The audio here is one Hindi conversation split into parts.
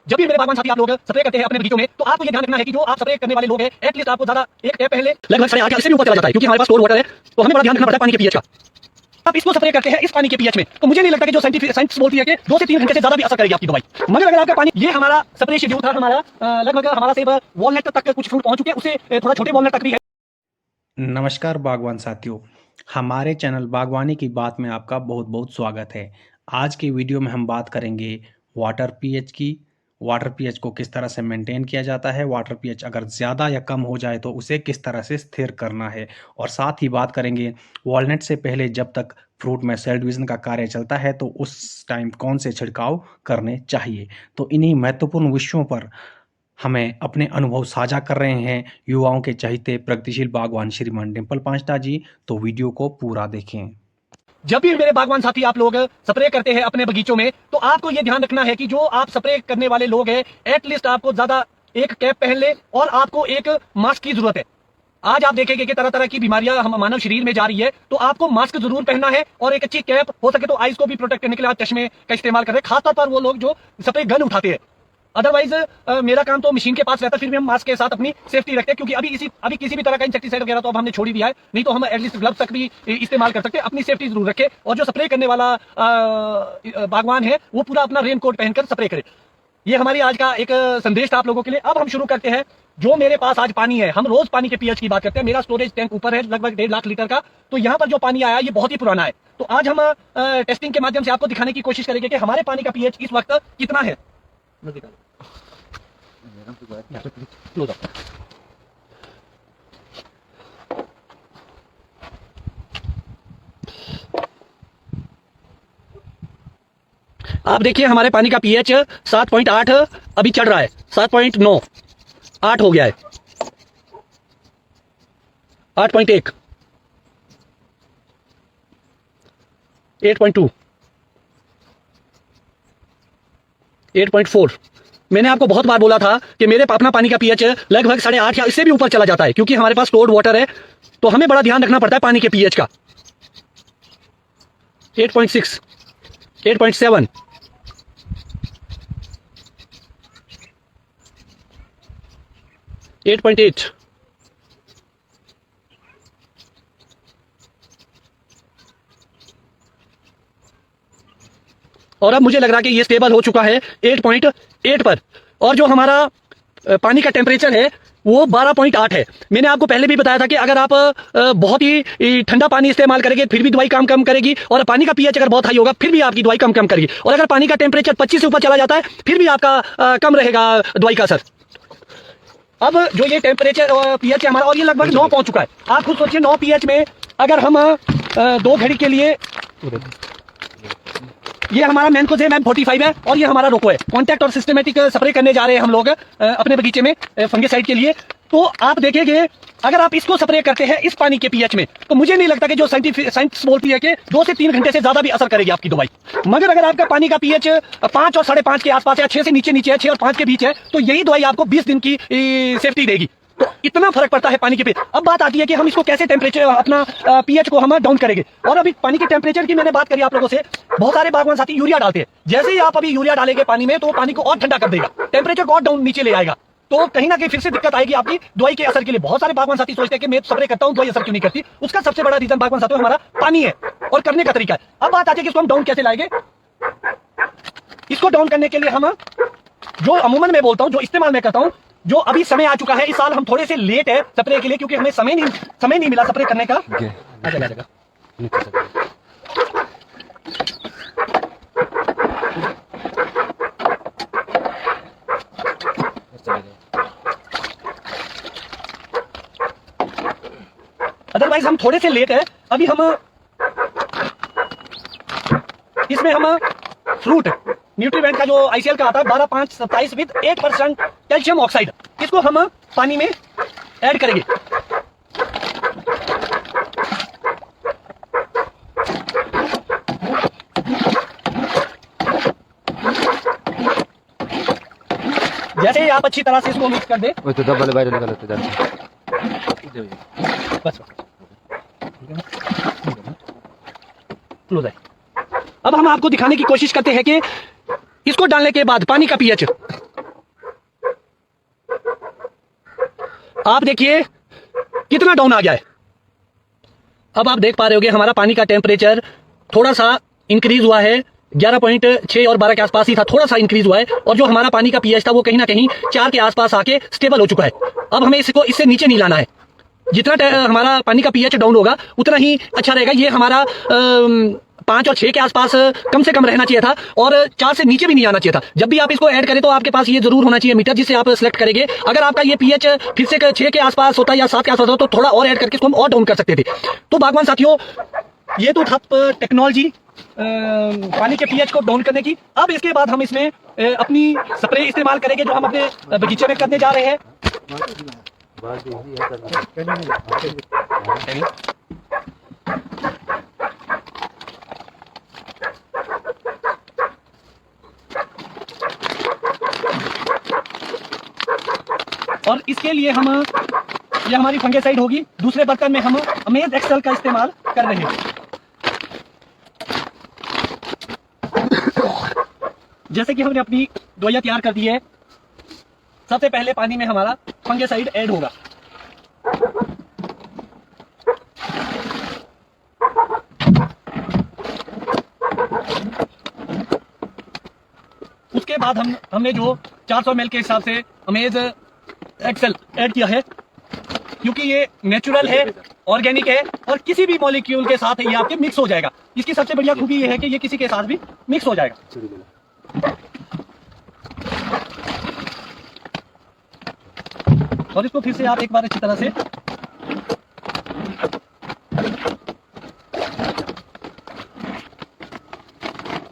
जब भी मेरे बागवान साथी आप लोग स्प्रे करते हैं अपने बगीचों में, तो आपको ये ध्यान रखना है कि जो आप स्प्रे करने वाले लोग हैं, एटलीस्ट आपको ज्यादा एक टैप पहले लगभग 8.5 या इससे भी ऊपर चला जाता है, क्योंकि हमारे पास स्टोर वाटर है, तो हमें बड़ा ध्यान रखना पड़ता है पानी के पीएच का। आप इसको स्प्रे करते हैं इस पानी के पीएच में, तो मुझे नहीं लगता कि जो साइंस बोलती है कि 2 से 3 घंटे से ज्यादा भी असर करेगी आपकी दवाई। मगर अगर आपका पानी, ये हमारा स्प्रे शेड्यूल था, हमारा लगभग हमारा सेब वॉलनट तक कुछ फ्रूट पहुंच चुके हैं, उससे थोड़ा छोटे वॉलनट तक भी है। नमस्कार बागवान साथियों, हमारे चैनल बागवानी की बात में आपका बहुत बहुत स्वागत है। आज की वीडियो में हम बात करेंगे वाटर पीएच की। वाटर पीएच को किस तरह से मेंटेन किया जाता है, वाटर पीएच अगर ज़्यादा या कम हो जाए तो उसे किस तरह से स्थिर करना है, और साथ ही बात करेंगे वॉलनट से पहले जब तक फ्रूट में सेल डिवीज़न का कार्य चलता है तो उस टाइम कौन से छिड़काव करने चाहिए। तो इन्हीं महत्वपूर्ण विषयों पर हमें अपने अनुभव साझा कर रहे हैं युवाओं के चहेते प्रगतिशील बागवान श्रीमान डिंपल पांचटा जी। तो वीडियो को पूरा देखें। जब भी मेरे बागवान साथी आप लोग स्प्रे करते हैं अपने बगीचों में, तो आपको यह ध्यान रखना है कि जो आप स्प्रे करने वाले लोग हैं, एटलीस्ट आपको ज्यादा एक कैप पहन ले और आपको एक मास्क की जरूरत है। आज आप देखेंगे कि तरह तरह की बीमारियां हम मानव शरीर में जा रही है, तो आपको मास्क जरूर पहनना है और एक अच्छी कैप, हो सके तो आईज को भी प्रोटेक्ट करने के लिए आप चश्मे का इस्तेमाल कर रहे हैं, खासतौर पर वो लोग जो स्प्रे गन उठाते हैं। अदरवाइज मेरा काम तो मशीन के पास रहता है, फिर भी हम मास्क के साथ अपनी सेफ्टी रखते हैं, क्योंकि अभी किसी भी तरह का इंसेक्टिसाइड वगैरह तो अब हमने छोड़ ही दिया है, नहीं तो हम एटलीस्ट ग्लव्स तक भी इस्तेमाल कर सकते हैं। अपनी सेफ्टी जरूर रखें, और जो स्प्रे करने वाला बागवान है वो पूरा अपना रेन कोट पहनकर स्प्रे करे। ये हमारी आज का एक संदेश था आप लोगों के लिए। अब हम शुरू करते हैं। जो मेरे पास आज पानी है, हम रोज पानी के पीएच की बात करते हैं। मेरा स्टोरेज टैंक ऊपर है लगभग 1.5 लाख लीटर का, तो यहाँ पर जो पानी आया ये बहुत ही पुराना है। तो आज हम टेस्टिंग के माध्यम से आपको दिखाने की कोशिश करेंगे कि हमारे पानी का पीएच इस वक्त कितना है। आप देखिए हमारे पानी का पीएच 7.8 अभी चढ़ रहा है, 7.9, 8 हो गया है, 8.1, 8.2, 8.4। मैंने आपको बहुत बार बोला था कि मेरे अपना पानी का पीएच लगभग 8.5 या इससे भी ऊपर चला जाता है, क्योंकि हमारे पास स्टोर्ड वाटर है, तो हमें बड़ा ध्यान रखना पड़ता है पानी के पीएच का। 8.6, 8.7, 8.8, और अब मुझे लग रहा है कि ये स्टेबल हो चुका है 8.8 पर। और जो हमारा पानी का टेम्परेचर है वो 12.8 है। मैंने आपको पहले भी बताया था कि अगर आप बहुत ही ठंडा पानी इस्तेमाल करेंगे फिर भी दवाई काम कम करेगी, और पानी का पीएच अगर बहुत हाई होगा फिर भी आपकी दवाई कम करेगी, और अगर पानी का टेम्परेचर 25 से ऊपर चला जाता है फिर भी आपका कम रहेगा दवाई का असर। अब जो ये टेम्परेचर पीएच है हमारा, और ये लगभग 9 पहुंच चुका है। आप खुद सोचिए 9 पीएच में अगर हम 2 घड़ी के लिए, ये हमारा मैनकोजेब M45 है और ये हमारा रोको है। कॉन्टैक्ट और सिस्टमेटिक स्प्रे करने जा रहे हैं हम लोग अपने बगीचे में फंगिसाइड के लिए। तो आप देखेंगे अगर आप इसको स्प्रे करते हैं इस पानी के पीएच में, तो मुझे नहीं लगता कि जो साइंस बोलती है कि 2 से 3 घंटे से ज्यादा भी असर करेगी आपकी दवाई। मगर अगर आपका पानी का पीएच 5 और 5.5 के आसपास है, 6 से नीचे है, 6 और 5 के बीच है, तो यही दवाई आपको 20 दिन की सेफ्टी देगी। तो इतना फर्क पड़ता है पानी के पीएच। अब बात आती है कि हम इसको कैसे टेम्परेचर अपना पीएच को हम डाउन करेंगे। और अभी पानी के टेम्परेचर की मैंने बात करी आप लोगों से, बहुत सारे बागवान साथी यूरिया डालते हैं। जैसे ही आप अभी यूरिया डालेंगे पानी में, तो पानी को और ठंडा कर देगा, टेम्परेचर को और डाउन नीचे ले आएगा, तो कहीं ना कहीं फिर से दिक्कत आएगी आपकी दवाई के असर के लिए। बहुत सारे बागवान साथी सोचते हैं कि मैं स्प्रे करता हूं दवाई असर क्यों नहीं करती। उसका सबसे बड़ा रीजन बागवान साथियों हमारा पानी है और करने का तरीका है। अब बात आती है कि इसको हम डाउन कैसे लाएंगे। इसको डाउन करने के लिए हम, जो अमूमन मैं बोलता हूं, जो इस्तेमाल मैं करता हूं, जो अभी समय आ चुका है, इस साल हम थोड़े से लेट है स्प्रे के लिए, क्योंकि हमें समय नहीं मिला स्प्रे करने का। अदरवाइज हम थोड़े से लेट है। अभी हम इसमें हम फ्रूट न्यूट्रीवेंट का जो आईसीएल का आता है 12-5-27 विद 8% कैल्शियम ऑक्साइड, इसको हम पानी में ऐड करेंगे। जैसे ही आप अच्छी तरह से इसको मिक्स कर दे, तो डबल बाहर निकाल लेते बस क्लोज है। अब हम आपको दिखाने की कोशिश करते हैं कि इसको डालने के बाद पानी का पीएच आप देखिए कितना डाउन आ गया है। अब आप देख पा रहे होगे हमारा पानी का टेम्परेचर थोड़ा सा इंक्रीज हुआ है, 11.6 और 12 के आसपास ही था, थोड़ा सा इंक्रीज हुआ है। और जो हमारा पानी का पीएच था वो कहीं ना कहीं 4 के आसपास आके स्टेबल हो चुका है। अब हमें इसको इससे नीचे नहीं लाना है। जितना हमारा पानी का पीएच डाउन होगा उतना ही अच्छा रहेगा। ये हमारा 5 और 6 के आसपास कम से कम रहना चाहिए था और 4 से नीचे भी नहीं आना चाहिए था। जब भी आप इसको ऐड करें तो आपके पास ये जरूर होना चाहिए मीटर जिससे आप सिलेक्ट करेंगे। अगर आपका ये पीएच फिर से 6 के आसपास होता या 7 के आसपास होता तो थोड़ा और ऐड करके इसको हम और डाउन कर सकते थे। तो बागवान साथियों, ये तो था टेक्नोलॉजी पानी के पीएच को डाउन करने की। अब इसके बाद हम इसमें अपनी स्प्रे इस्तेमाल करेंगे जो हम अपने बगीचे में करने जा रहे हैं। और इसके लिए हम ये हमारी फंगिसाइड होगी। दूसरे बर्तन में हम अमेज एक्सेल का इस्तेमाल कर रहे हैं। जैसे कि हमने अपनी दवाइयां तैयार कर दी है, सबसे पहले पानी में हमारा फंगिसाइड ऐड होगा। उसके बाद हमने जो 400 ml के हिसाब से अमेज एक्सेल ऐड किया है, क्योंकि ये नेचुरल है, ऑर्गेनिक है और किसी भी मॉलिक्यूल के साथ ये आपके मिक्स हो जाएगा। इसकी सबसे बढ़िया खूबी ये है कि ये किसी के साथ भी मिक्स हो जाएगा। और इसको फिर से आप एक बार अच्छी तरह से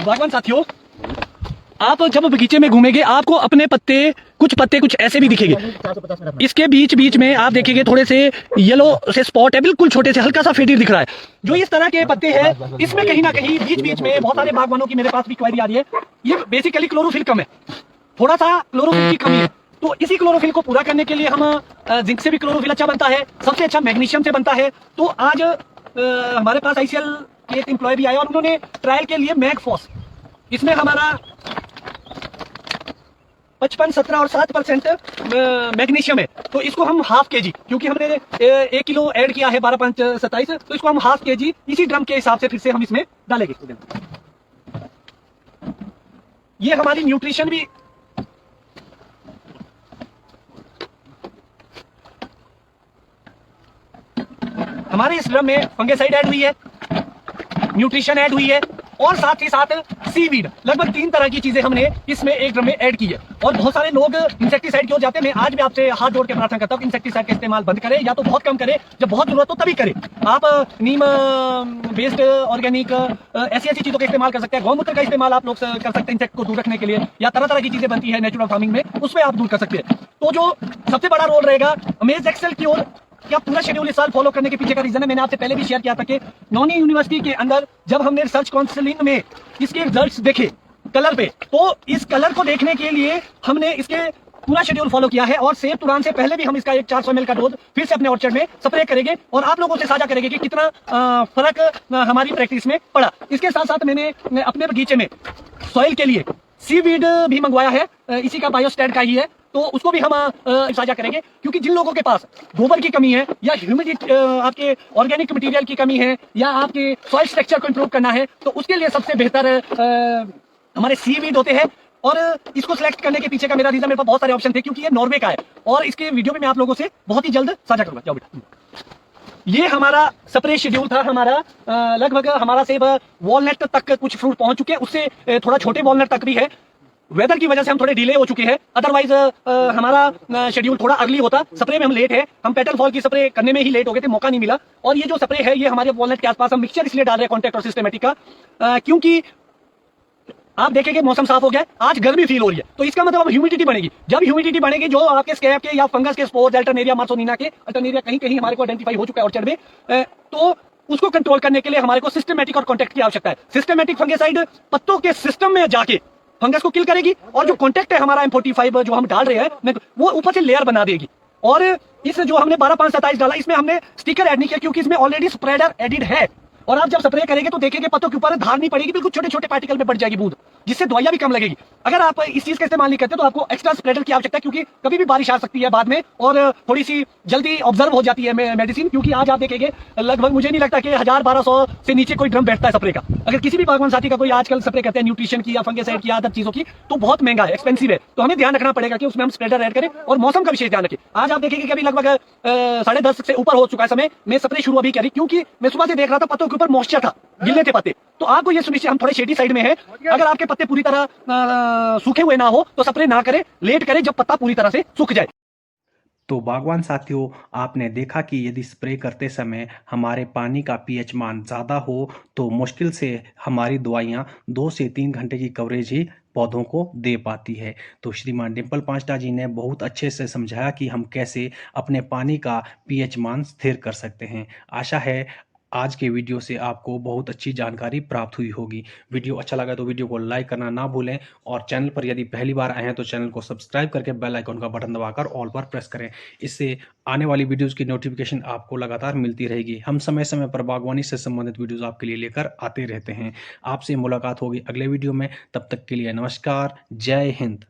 बागवान साथियों, आप जब बगीचे में घूमेंगे आपको अपने कुछ पत्ते कुछ ऐसे भी दिखेंगे। इसके बीच बीच में आप देखेंगे थोड़े से येलो से स्पॉट है, बिल्कुल छोटे से हल्का सा फेडिर दिख रहा है। जो इस तरह के पत्ते हैं इसमें कहीं ना कहीं बीच बीच में बहुत सारे बागवानों की मेरे पास भी क्वेरी आ रही है, ये बेसिकली क्लोरोफिल कम है, थोड़ा सा क्लोरोफिल की कमी है। तो इसी क्लोरोफिल को पूरा करने के लिए हम जिंक से भी क्लोरोफिल अच्छा बनता है, सबसे अच्छा मैग्नीशियम से बनता है। तो आज हमारे पास आईसीएल के एक एम्प्लॉय भी आए और उन्होंने ट्रायल के लिए मैगफॉस, इसमें हमारा 55, 17 और 7% मैग्नीशियम है। तो इसको हम ½ kg, क्योंकि हमने 1 किलो ऐड किया है 12, 5, 27, तो इसको हम ½ kg इसी ड्रम के हिसाब से फिर से हम इसमें डालेंगे। ये हमारी न्यूट्रिशन भी हमारे इस ड्रम में फंगिसाइड ऐड हुई है, न्यूट्रिशन ऐड हुई है और साथ ही साथ सीवीड, लगभग 3 तरह की चीजें हमने इसमें एक ड्रम में ऐड की है। और बहुत सारे लोग इंसेक्टिसाइड की ओर जाते हैं। मैं आज भी आपसे हाथ जोड़ के प्रार्थना करता हूं कि इंसेक्टिसाइड का इस्तेमाल बंद करें, या तो बहुत कम करें, जब बहुत जरूरत हो तभी करें। आप नीम बेस्ड ऑर्गेनिक ऐसी चीजों का इस्तेमाल कर सकते हैं। गौमूत्र का इस्तेमाल आप लोग कर सकते हैं इंसेक्ट को दूर रखने के लिए, या तरह तरह की चीजें बनती है नेचुरल फार्मिंग में, उसमें आप दूर कर सकते हैं। तो जो सबसे बड़ा रोल रहेगा अमेज एक्सेल की ओर, क्या पूरा शेड्यूल इस साल फॉलो करने के पीछे का रीजन है, मैंने आपसे पहले भी शेयर किया था कि नॉनी यूनिवर्सिटी के अंदर जब हमने रिसर्च काउंसिलिंग में इसके रिजल्ट्स देखे कलर पे, तो इस कलर को देखने के लिए हमने इसके पूरा शेड्यूल फॉलो किया है। और सेब तुरान से पहले भी हम इसका एक 400 ml का डोज फिर से अपने ऑर्चर्ड में स्प्रे करेंगे और आप लोगों से साझा करेंगे कि कितना फर्क हमारी प्रैक्टिस में पड़ा। इसके साथ साथ मैंने अपने बगीचे में सॉइल के लिए सीवीड भी मंगवाया है, इसी का बायोस्टैट का ही है, तो उसको भी हम साझा करेंगे। क्योंकि जिन लोगों के पास गोबर की कमी है, या ह्यूमिडिटी आपके ऑर्गेनिक मटेरियल की कमी है, या आपके सॉइल स्ट्रक्चर को इंप्रूव करना है, तो उसके लिए सबसे बेहतर हमारे सीवीड होते हैं। और इसको सिलेक्ट करने के पीछे का मेरा रीजन, मेरे पास बहुत सारे ऑप्शन थे क्योंकि ये नॉर्वे का है और इसके वीडियो भी मैं आप लोगों से बहुत ही जल्द साझा करूंगा। जाओ बेटा, ये हमारा स्प्रे शेड्यूल था। हमारा लगभग हमारा सेब वॉलनट तक कुछ फ्रूट पहुंच चुके हैं, उससे थोड़ा छोटे वॉलनट तक भी है। वेदर की वजह से हम थोड़े डिले हो चुके हैं, अदरवाइज हमारा शेड्यूल थोड़ा अर्ली होता। स्प्रे में हम लेट है, हम पेटल फॉल की स्प्रे करने में ही लेट हो गए थे, मौका नहीं मिला। और ये जो स्प्रे है ये हमारे वॉलनट के आसपास हम मिक्सचर इसलिए डाल रहे हैं कॉन्टैक्ट और सिस्टमेटिक का, क्योंकि आप देखेंगे मौसम साफ हो गया, आज गर्मी फील हो रही है, तो इसका मतलब अब ह्यूमिडिटी बढ़ेगी। जब ह्यूमिडिटी बढ़ेगी, जो आपके स्कैब के या फंगस के स्पोर्स, अल्टरनेरिया, मार्सोनिना के अल्टरनेरिया कहीं कहीं हमारे को आइडेंटिफाई हो चुका है ऑर्चर्ड में, तो उसको कंट्रोल करने के लिए हमारे को सिस्टमेटिक और कॉन्टैक्ट की आवश्यकता है। सिस्टमेटिक फंगिसाइड पत्तों के सिस्टम में जाके फंगस को किल करेगी, और जो कॉन्टैक्ट है हमारा M45 जो हम डाल रहे हैं वो ऊपर से लेयर बना देगी। और इस जो हमने 12, 5, 27 डाला, इसमें हमने स्टिकर ऐड नहीं किया क्योंकि इसमें ऑलरेडी स्प्रेडर एडिड है। और आप जब स्प्रे करेंगे तो देखेंगे पत्तों के ऊपर धार नहीं पड़ेगी, बिल्कुल छोटे छोटे पार्टिकल में बढ़ जाएगी बूंद, जिससे दवाइयां भी कम लगेगी। अगर आप इस चीज का इस्तेमाल नहीं करते तो आपको एक्स्ट्रा स्प्रेडर की आवश्यकता है, क्योंकि कभी भी बारिश आ सकती है बाद में और थोड़ी सी जल्दी ऑब्जर्व हो जाती है मेडिसिन। क्योंकि आज आप देखेंगे लगभग मुझे नहीं लगता कि 1000-1200 से नीचे कोई ड्रम बैठता है स्प्रे का। अगर किसी भी बागवान साथी का कोई आजकल स्प्रे करते हैं न्यूट्रिशन की या फंगिसाइड की या अदर चीजों की, तो बहुत महंगा है, एक्सपेंसिव है। तो हमें ध्यान रखना पड़ेगा कि उसमें हम स्प्रेडर ऐड करें और मौसम का विशेष ध्यान रखें। आज आप देखेंगे कि अभी लगभग 10:30 से ऊपर हो चुका है समय, मैं स्प्रे शुरू अभी करी, क्योंकि मैं सुबह से देख रहा था पत्तों के ऊपर मॉइस्चर था, गिल्ले थे पत्ते। तो आपको ये सुनिश्चित, हम थोड़े शेडी साइड में है, अगर आपके पत्ते पूरी तरह सूखे हुए ना हो तो स्प्रे ना करें, लेट करें जब पत्ता पूरी तरह से सूख जाए। तो बागवान साथियों, आपने देखा कि यदि स्प्रे करते समय हमारे पानी का पीएच मान ज़्यादा हो तो मुश्किल से हमारी दवाइयाँ 2 से 3 घंटे की कवरेज ही पौधों को दे पाती है। तो श्रीमान डिम्पल पांचटा जी ने बहुत अच्छे से समझाया कि हम कैसे अपने पानी का पीएच मान स्थिर कर सकते हैं। आशा है आज के वीडियो से आपको बहुत अच्छी जानकारी प्राप्त हुई होगी। वीडियो अच्छा लगा तो वीडियो को लाइक करना ना भूलें और चैनल पर यदि पहली बार आए हैं तो चैनल को सब्सक्राइब करके बेल आइकन का बटन दबाकर ऑल पर प्रेस करें। इससे आने वाली वीडियोस की नोटिफिकेशन आपको लगातार मिलती रहेगी। हम समय समय पर बागवानी से संबंधित वीडियोस आपके लिए लेकर आते रहते हैं। आपसे मुलाकात होगी अगले वीडियो में, तब तक के लिए नमस्कार, जय हिंद।